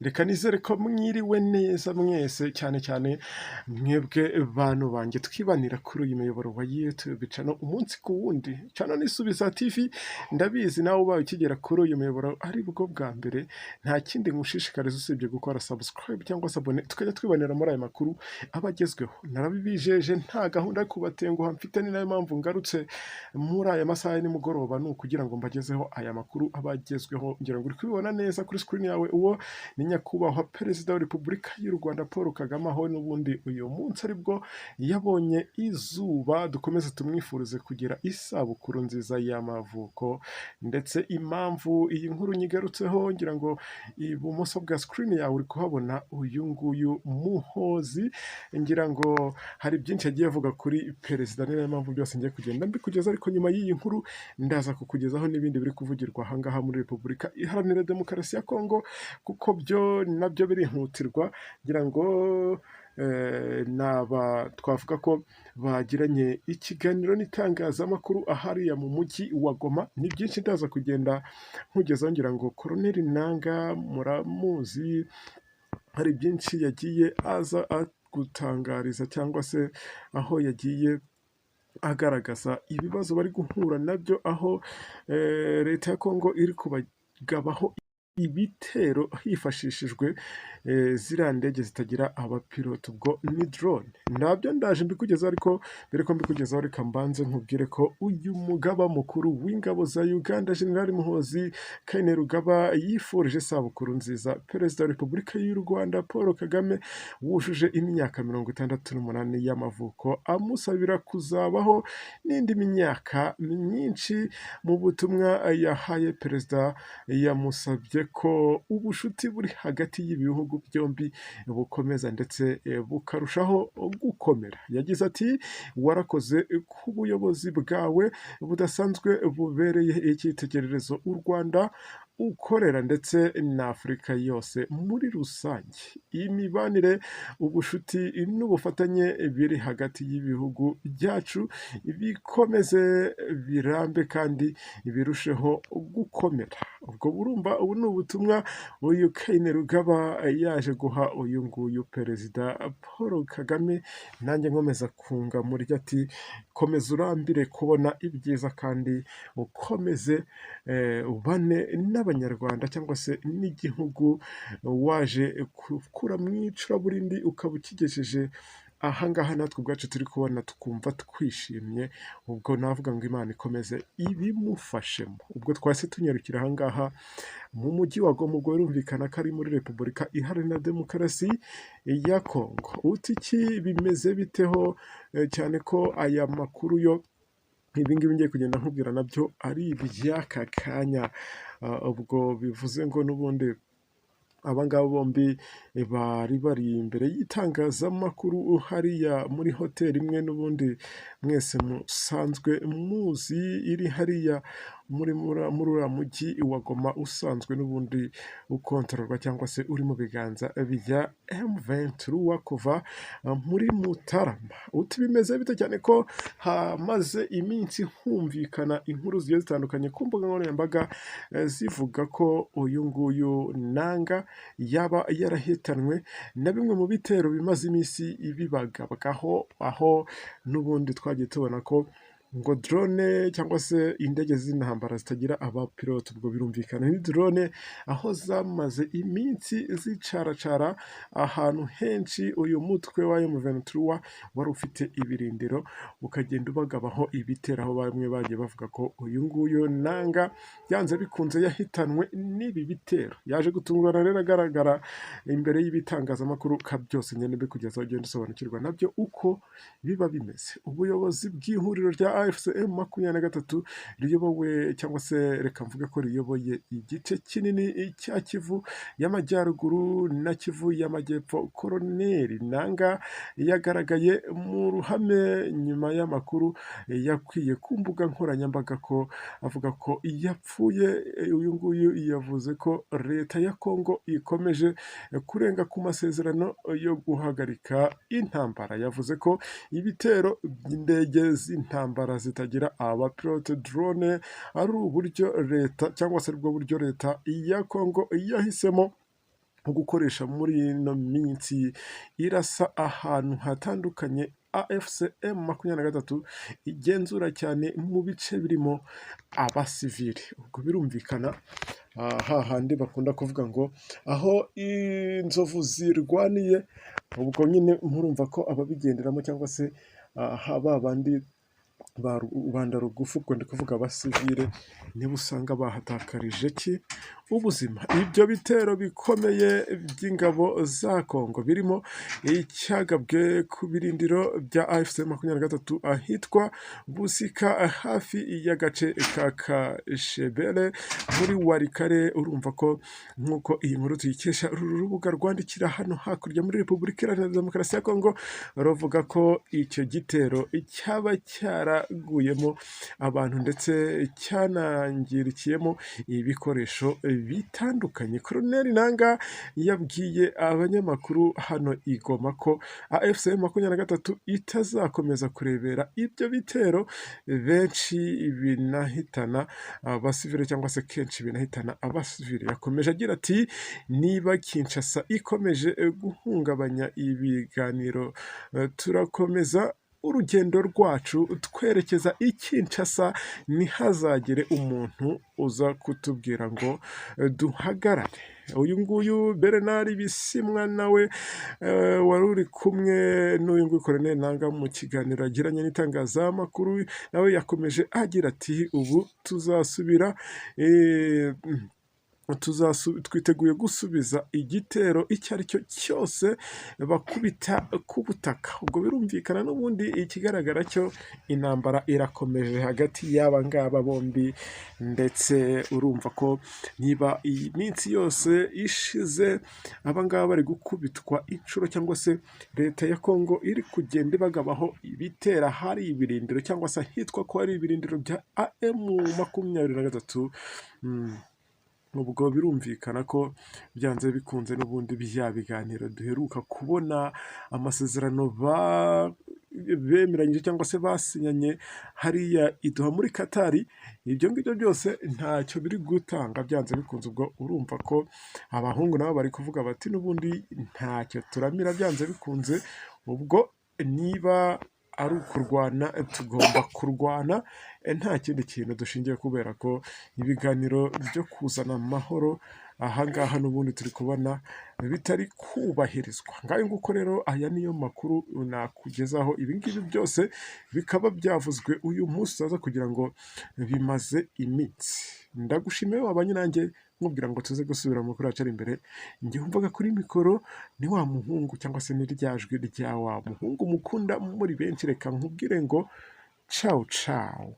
Reka nizere ko mwiriwe neza mwese cyane cyane mwebwe bantu banjye twibanira kuri uyu muyoboro wa YouTube cano umunsi ku wundi. Cano ni Subiza TV, ndabizi nawe ubaye ukigera kuri uyu muyoboro ari bwo bwa mbere, nta kindi ngushishikariza usibye gukora subscribe cyangwa se abone, tukajya twibanira muri aya makuru aba agezweho. Narabibijeje nta gahunda yo kubatenguha mfite, ni nayo mpamvu ngarutse muri aya masaha ya nimugoroba, ni ukugira ngo mbagezeho aya makuru aba agezweho. Ngira ngo uri kubibona neza kuri screen yawe, uwo ni nyakubahwa perezida wa repubulika y'u Rwanda Paul Kagame, aho n'ubundi uyu munsi aribwo yabonye izuba. Dukomeze tumwifurize kugira isabukuru nziza y'amavuko. Ndetse impamvu iyi nkuru nyigarutseho, ngira ngo ibumoso bwa screen yawe uri kuhabona uyu nguyu Muhoozi. Ngira ngo hari byinshi yagiye avuga kuri perezida, niyo mpamvu byose ngiye kugenda mbikugeza, ariko nyuma y'iyi nkuru ndaza kukugezaho n'ibindi biri kuvugirwa ahangaha muri Repubulika Iharanira Demokarasi ya Kongo, kuko byo nabyo birihutirwa. Ngira ngo twavuga ko bagiranye ikiganiro n'itangazamakuru ahariya mu mujyi wa Goma. Ni byinshi ndaza kugenda nkugezaho. Ngira ngo Koloneli Nanga muramuzi, hari byinshi yagiye aza gutangariza cyangwa se aho yagiye agaragaza ibibazo bari guhura nabyo, aho leta ya Kongo iri kubagabaho ibitero hifashishijwe ziriya ndege zitagira abapilote, ubwo ni drone. Nabyo ndaje mbikugezaho, ariko mbere ko mbikugezaho reka mbanze nkubwire ko uyu mugaba mukuru w'ingabo za Uganda General Muhoozi Kainerugaba yifurije isabukuru nziza perezida wa repubulika y'u Rwanda Paul Kagame wujuje imyaka 68 y'amavuko, amusabira kuzabaho n'indi myaka myinshi. Mu butumwa yahaye perezida, yamusabye ko ubushuti buri hagati y'ibihugu byombi bukomeza ndetse bukarushaho gukomera. Yagize ati warakoze ku buyobozi bwawe budasanzwe bubereye icyitegererezo u Rwanda ukorera ndetse na Afurika yose muri rusange. Imibanire, ubushuti n'ubufatanye biri hagati y'ibihugu byacu bikomeze birambe kandi birusheho gukomera. Ubwo burumva, ubu ni ubutumwa uyu Kainerugaba yaje guha uyu nguyu perezida Paul Kagame. Nanjye nkomeza kunga muri ati komeza urambire kubona ibyiza kandi ukomeze ubane n'abanyarwanda cyangwa se n'igihugu waje gukura mu icuraburindi ukaba ukigejeje ahangaha. Natwe ubwacu turi kubona tukumva twishimye, ubwo navuga ngo Imana ikomeze ibimufashemo. Ubwo twase tunyarukira ahangaha mu mujyi wa Goma, ubwo birumvikana ko ari muri Repubulika Iharanira Demokarasi ya Kongo. Uti iki bimeze biteho, cyane ko aya makuru yo ibingibi ngiye kugenda nkubwira nabyo ari iby'aka kanya. Ubwo bivuze ngo n'ubundi abangaba bombi bari imbere y'itangazamakuru hariya muri hoteli imwe n'ubundi mwese musanzwe muzi, iri hariya muri uriya mujyi wa Goma, usanzwe n'ubundi ukontororwa cyangwa se uri mu biganza bya M23 kuva muri Mutarama. Uti bimeze bite, cyane ko hamaze iminsi humvikana inkuru zigiye zitandukanye ku mbuga nkoranyambaga zivuga ko uyu nguyu Nanga yaba yarahitanwe na bimwe mu bitero bimaze iminsi bibagabwaho, aho n'ubundi twagiye tubona ko ngo drone cyangwa se indege z'intambara zitagira abapilote. Ubwo birumvikana ni drone, aho zamaze iminsi zicaracara ahantu henshi. Uyu mutwe wa M23 wari ufite ibirindiro ukagenda ubagabaho ibitero, aho bamwe bagiye bavuga ko uyu nguyu Nanga byanze bikunze yahitanwe n'ibi bitero. Yaje gutungurana rero agaragara imbere y'ibitangazamakuru, ka byose nyine bikugezaho ugenda usobanukirwa nabyo uko biba bimeze. Ubuyobozi bw'ihuriro rya AFC/M23 riyobowe cyangwa se reka mvuge ko riyoboye igice kinini cya Kivu y'Amajyaruguru na Kivu y'Amajyepfo, Koloneli Nanga yagaragaye mu ruhame nyuma y'amakuru yakwiye ku mbuga nkoranyambaga ko avuga ko yapfuye. Uyu nguyu yavuze ko leta ya Kongo ikomeje kurenga ku masezerano yo guhagarika intambara. Yavuze ko ibitero by'indege z'intambara zitagira abapilote drone ari uburyo leta cyangwa se aribwo buryo leta ya Kongo yahisemo nko gukoresha muri ino minsi irasa ahantu hatandukanye. AFCM 23 igenzura cyane mu bice birimo abasivili. Ubwo birumvikana hahandi bakunda kuvuga ngo aho inzovu zirwaniye, ubwo nyine murumva ko ababigenderamo cyangwa se ba bandi ba rubanda rugufi, ubwo ndi kuvuga abasivile, niba usanga bahatakarije ubuzima. Ibyo bitero bikomeye by'ingabo za Kongo birimo icyagabwe ku birindiro bya AFC 23 ahitwa Busika hafi y'agace ka Kashebere muri Warikare. Urumva ko nk'uko iyi nkuru tuyikesha uru rubuga rwandikira hano hakurya muri Repubulika Iharanira Demokarasi ya Kongo, ruvuga ko icyo gitero cyaba cyaraguyemo abantu ndetse cyanangirikiyemo ibikoresho bitandukanye. Colonel Nanga yabwiye abanyamakuru hano i Goma ko AFC 23 itazakomeza kurebera ibyo bitero benshi binahitana abasivile cyangwa se kenshi binahitana abasivile. Yakomeje agira ati niba Kinshasa ikomeje guhungabanya ibiganiro, turakomeza urugendo rwacu twerekeza i Kinshasa, ntihazagire umuntu uza kutubwira ngo duhagarare. Uyu nguyu Bernard Bisimwa nawe wari uri kumwe n'uyu nguyu Colonel Nanga mu kiganiro yagiranye n'itangazamakuru, nawe yakomeje agira ati ubu tuzasubira twiteguye gusubiza igitero icyo ari cyo cyose bakubita ku butaka. Ubwo birumvikana n'ubundi ikigaragara cyo intambara irakomeje hagati y'aba ngaba bombi, ndetse urumva ko niba iyi minsi yose ishize aba ngaba bari gukubitwa inshuro, cyangwa se leta ya Kongo iri kugenda ibagabaho ibitera hari ibirindiro cyangwa se hitwa ko ari ibirindiro bya AM23, ubwo birumvikana ko byanze bikunze n'ubundi bya biganiro duheruka kubona amasezerano bemeranyije cyangwa se basinyanye hariya iduha muri Katari, ibyo ngibyo byose ntacyo biri gutanga byanze bikunze. Ubwo urumva ko abahungu nabo bari kuvuga bati n'ubundi ntacyo turamira byanze bikunze, ubwo niba ari ukurwana tugomba kurwana, nta kindi kintu dushingiye, kubera ko ibiganiro byo kuzana amahoro ahangaha n'ubundi turi kubona bitari kubahirizwa. Ngayo nguko rero aya niyo makuru nakugezaho, ibi ngibi byose bikaba byavuzwe uyu munsi utaza kugira ngo bimaze iminsi. Ndagushimiye wabanye nanjye nkubwira ngo tuze gusubira mu kuri yacu ari imbere. Njye wumvaga kuri mikoro ni wa muhungu cyangwa se ni rya jwi rya wa muhungu mukunda muri benshi. Reka nkubwire ngo ciao ciao.